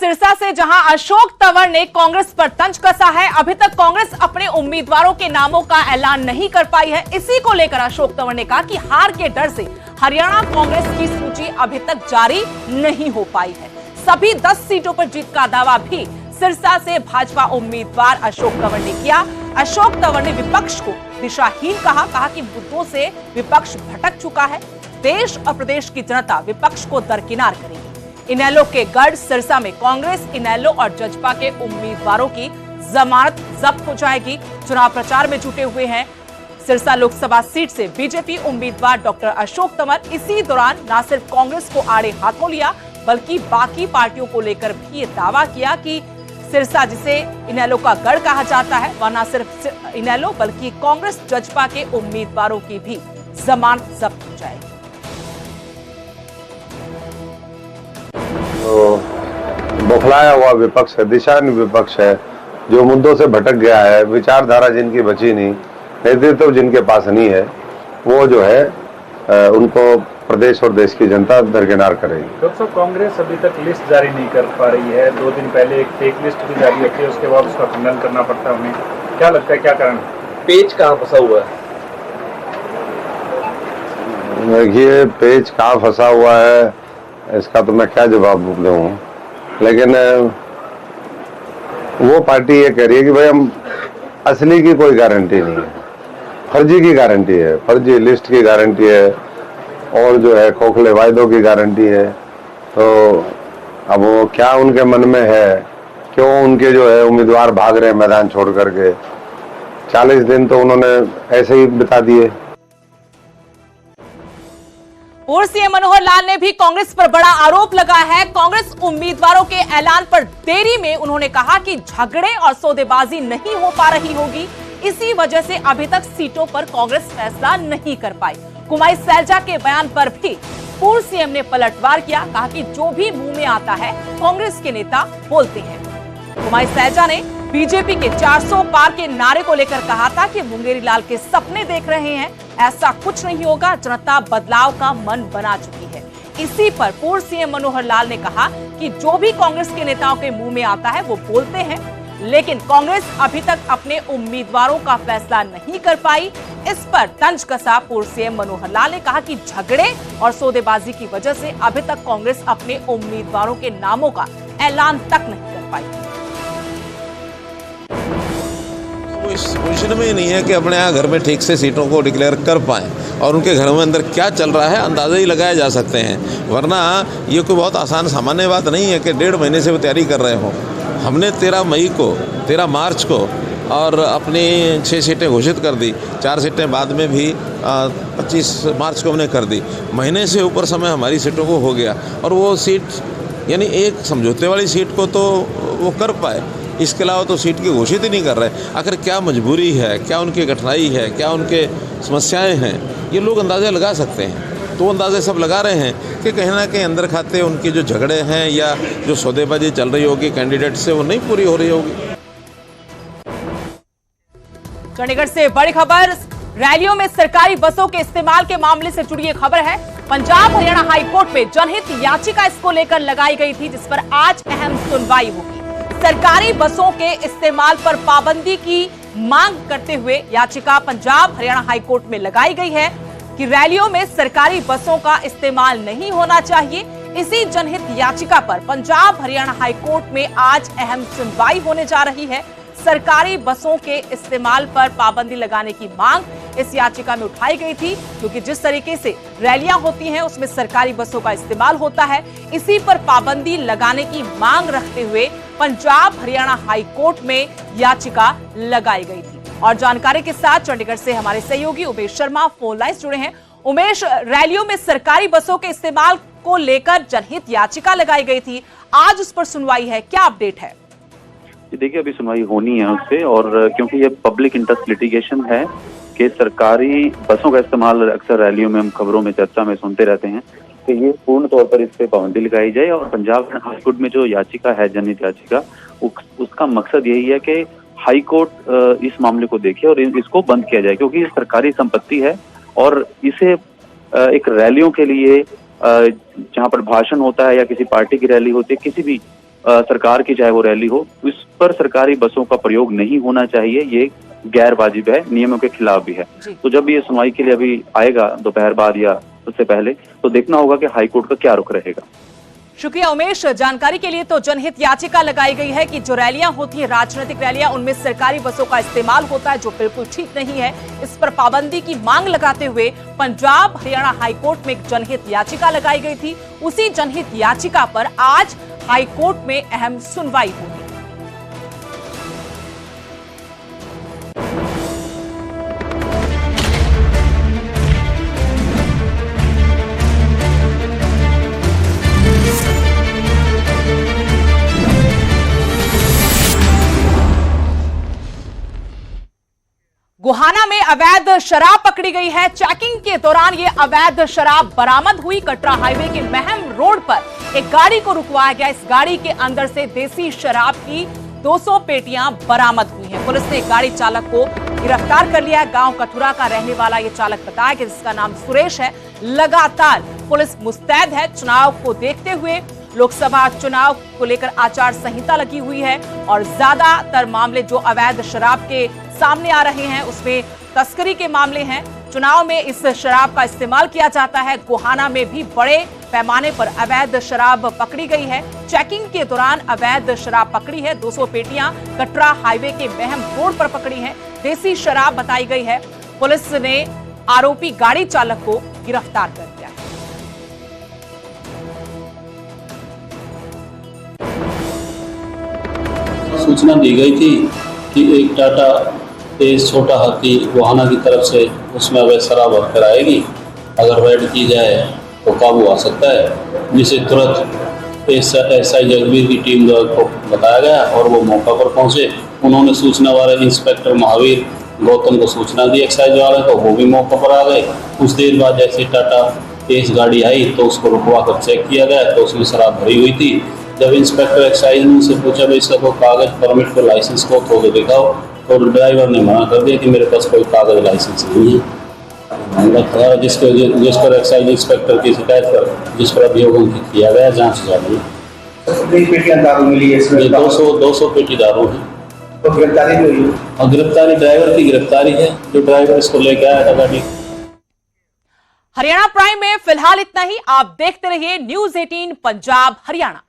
सिरसा से जहां अशोक तंवर ने कांग्रेस पर तंज कसा है। अभी तक कांग्रेस अपने उम्मीदवारों के नामों का ऐलान नहीं कर पाई है। इसी को लेकर अशोक तंवर ने कहा कि हार के डर से हरियाणा कांग्रेस की सूची अभी तक जारी नहीं हो पाई है। सभी 10 सीटों पर जीत का दावा भी सिरसा से भाजपा उम्मीदवार अशोक तंवर ने किया। अशोक तंवर ने विपक्ष को दिशाहीन कहा कि मुद्दों से विपक्ष भटक चुका है। देश और प्रदेश की जनता विपक्ष को दरकिनार करेगी। इनेलो के गढ़ सिरसा में कांग्रेस, इनेलो और जजपा के उम्मीदवारों की जमानत जब्त हो जाएगी। चुनाव प्रचार में जुटे हुए हैं सिरसा लोकसभा सीट से बीजेपी उम्मीदवार डॉक्टर अशोक तंवर। इसी दौरान न सिर्फ कांग्रेस को आड़े हाथों लिया बल्कि बाकी पार्टियों को लेकर भी ये दावा किया कि सिरसा, जिसे इनेलो का गढ़ कहा जाता है, वह न सिर्फ इनेलो बल्कि कांग्रेस, जजपा के उम्मीदवारों की भी जमानत जब्त हो जाएगी। तो बौखलाया हुआ विपक्ष है, दिशाहीन विपक्ष है, जो मुद्दों से भटक गया है, विचारधारा जिनकी बची नहीं, नेतृत्व जिनके पास नहीं है, वो जो है उनको प्रदेश और देश की जनता दरकिनार करेगी। डॉक्टर साहब, कांग्रेस अभी तक लिस्ट जारी नहीं कर पा रही है। 2 दिन पहले एक फेक लिस्ट भी जारी होती है, उसके बाद उसका खंडन करना पड़ता है उन्हें। क्या लगता है, क्या कारण? पेच कहाँ फंसा हुआ है? देखिए, पेच कहाँ फंसा हुआ है इसका तो मैं क्या जवाब दूं, लेकिन वो पार्टी ये कह रही है कि भाई हम असली की कोई गारंटी नहीं है, फर्जी की गारंटी है, फर्जी लिस्ट की गारंटी है और जो है खोखले वायदों की गारंटी है। तो अब वो क्या उनके मन में है, क्यों उनके जो है उम्मीदवार भाग रहे हैं मैदान छोड़ करके। 40 दिन तो उन्होंने ऐसे ही बिता दिए। पूर्व सीएम मनोहर लाल ने भी कांग्रेस पर बड़ा आरोप लगाया है। कांग्रेस उम्मीदवारों के ऐलान पर देरी में उन्होंने कहा कि झगड़े और सौदेबाजी नहीं हो पा रही होगी, इसी वजह से अभी तक सीटों पर कांग्रेस फैसला नहीं कर पाई। कुमारी सैलजा के बयान पर भी पूर्व सीएम ने पलटवार किया, कहा कि जो भी मुंह में आता है कांग्रेस के नेता बोलते हैं। कुमारी सैलजा ने बीजेपी के 400 पार के नारे को लेकर कहा था कि मुंगेरी लाल के सपने देख रहे हैं, ऐसा कुछ नहीं होगा, जनता बदलाव का मन बना चुकी है। इसी पर पूर्व सीएम मनोहर लाल ने कहा कि जो भी कांग्रेस के नेताओं के मुंह में आता है वो बोलते हैं, लेकिन कांग्रेस अभी तक अपने उम्मीदवारों का फैसला नहीं कर पाई। इस पर तंज कसा पूर्व सीएम मनोहर लाल ने कहा कि झगड़े और सौदेबाजी की वजह से अभी तक कांग्रेस अपने उम्मीदवारों के नामों का ऐलान तक नहीं कर पाई। वो इस पोजीशन में ही नहीं है कि अपने यहाँ घर में ठीक से सीटों को डिक्लेयर कर पाएँ, और उनके घरों में अंदर क्या चल रहा है अंदाज़ा ही लगाए जा सकते हैं। वरना ये कोई बहुत आसान सामान्य बात नहीं है कि 1.5 महीने से वो तैयारी कर रहे हों। हमने 13 मई को, 13 मार्च को और अपनी 6 सीटें घोषित कर दी। 4 सीटें बाद में भी 25 मार्च को हमने कर दी। महीने से ऊपर समय हमारी सीटों को हो गया, और वो सीट यानी एक समझौते वाली सीट को तो वो कर पाए, इसके अलावा तो सीट की घोषित ही नहीं कर रहे। आखिर क्या मजबूरी है, क्या उनकी कठिनाई है, क्या उनके समस्याएं हैं, ये लोग अंदाज़ा लगा सकते हैं। तो अंदाजे सब लगा रहे हैं कि कहीं ना कहीं अंदर खाते उनके जो झगड़े हैं या जो सौदेबाजी चल रही होगी कैंडिडेट से, वो नहीं पूरी हो रही होगी। चंडीगढ़ से बड़ी खबर, रैलियों में सरकारी बसों के इस्तेमाल के मामले से जुड़ी ये खबर है। पंजाब हरियाणा हाई कोर्ट में जनहित याचिका इसको लेकर लगाई गई थी, जिस पर आज अहम सुनवाई होगी। सरकारी बसों के इस्तेमाल पर पाबंदी की मांग करते हुए याचिका पंजाब हरियाणा हाई कोर्ट में लगाई गई है कि रैलियों में सरकारी बसों का इस्तेमाल नहीं होना चाहिए। इसी जनहित याचिका पर पंजाब हरियाणा हाई कोर्ट में आज अहम सुनवाई होने जा रही है। सरकारी बसों के इस्तेमाल पर पाबंदी लगाने की मांग इस याचिका में उठाई गई थी, क्योंकि जिस तरीके से रैलियां होती हैं उसमें सरकारी बसों का इस्तेमाल होता है। इसी पर पाबंदी लगाने की मांग रखते हुए पंजाब हरियाणा हाई कोर्ट में याचिका लगाई गई थी। और जानकारी के साथ चंडीगढ़ से हमारे सहयोगी उमेश शर्मा फोन लाइन जुड़े हैं। उमेश, रैलियों में सरकारी बसों के इस्तेमाल को लेकर जनहित याचिका लगाई गई थी, आज उस पर सुनवाई है, क्या अपडेट है? देखिए, अभी सुनवाई होनी है उससे, और क्योंकि ये पब्लिक इंटरेस्ट लिटिगेशन है कि सरकारी बसों का इस्तेमाल अक्सर रैलियों में हम खबरों में चर्चा में सुनते रहते हैं, कि ये पूर्ण तौर पर इस पे पाबंदी लगाई जाए। और पंजाब हाई कोर्ट में जो याचिका है, जनहित याचिका, उसका मकसद यही है कि हाई कोर्ट इस मामले को देखे और इसको बंद किया जाए, क्योंकि ये सरकारी संपत्ति है और इसे एक रैलियों के लिए जहाँ पर भाषण होता है या किसी पार्टी की रैली होती है, किसी भी सरकार की चाहे वो रैली हो, उस पर सरकारी बसों का प्रयोग नहीं होना चाहिए। ये गैर वाजिब है, नियमों के खिलाफ भी है। तो जब ये सुनवाई के लिए अभी आएगा दोपहर बाद या उससे पहले, तो देखना होगा कि हाईकोर्ट का क्या रुख रहेगा। शुक्रिया उमेश। जानकारी के लिए तो जनहित याचिका लगाई गई है कि जो रैलियां होती हैं, राजनीतिक रैलियां, उनमें सरकारी बसों का इस्तेमाल होता है, जो बिल्कुल ठीक नहीं है। इस पर पाबंदी की मांग लगाते हुए पंजाब हरियाणा हाईकोर्ट में एक जनहित याचिका लगाई गई थी। उसी जनहित याचिका पर आज हाईकोर्ट में अहम सुनवाई होगी। गोहाना में अवैध शराब पकड़ी गई है। चेकिंग के दौरान ये अवैध शराब बरामद हुई। कटरा हाईवे के महम रोड पर एक गाड़ी को रुकवाया गया। इस गाड़ी के अंदर से देसी शराब की 200 पेटियां बरामद हुई हैं। पुलिस ने गाड़ी चालक को गिरफ्तार कर लिया। गांव कठुरा का रहने वाला ये चालक बताया कि जिसका नाम सुरेश है। लगातार पुलिस मुस्तैद है। चुनाव को देखते हुए लोकसभा चुनाव को लेकर आचार संहिता लगी हुई है और ज्यादातर मामले जो अवैध शराब के सामने आ रहे हैं उसमें तस्करी के मामले हैं। चुनाव में इस शराब का इस्तेमाल किया जाता है। गोहाना में भी बड़े पैमाने पर अवैध शराब पकड़ी गई है। चेकिंग के दौरान अवैध शराब पकड़ी है। 200 पेटियां कटरा हाईवे के महम रोड पर पकड़ी हैं। देसी शराब बताई गई है। पुलिस ने आरोपी गाड़ी चालक को गिरफ्तार कर लिया है। सूचना दी गई थी कि एक टाटा तेज छोटा हाथी गोहाना की तरफ से उसमें अवैध शराब भरकर आएगी। अगर रेड की जाए तो काबू आ सकता है, जिसे तुरंत एसआई जगबीर की टीम द्वारा को बताया गया और वो मौका पर पहुंचे। उन्होंने सूचना वाले इंस्पेक्टर महावीर गौतम को सूचना दी एक्साइज वाले को, वो भी मौका पर आ गए। कुछ देर बाद जैसे टाटा तेज गाड़ी आई तो उसको रुकवा कर चेक किया गया तो उसमें शराब भरी हुई थी। जब इंस्पेक्टर एक्साइज ने उनसे पूछा भाई इसका कोई कागज परमिट को लाइसेंस को तो दिखाओ, तो ड्राइवर ने मना कर दिया कि मेरे पास कोई कागज लाइसेंस नहीं है। जिस पर एक्साइज इंस्पेक्टर की शिकायत पर जिस पर अभियोग किया गया, जांच जारी है। दारू मिली है इसमें 200 पेटी दारू है। तो गिरफ्तारी भी हुई और गिरफ्तारी ड्राइवर की गिरफ्तारी है, जो ड्राइवर इसको लेकर आया था गाड़ी। हरियाणा प्राइम में फिलहाल इतना ही। आप देखते रहिए न्यूज़ 18 पंजाब हरियाणा।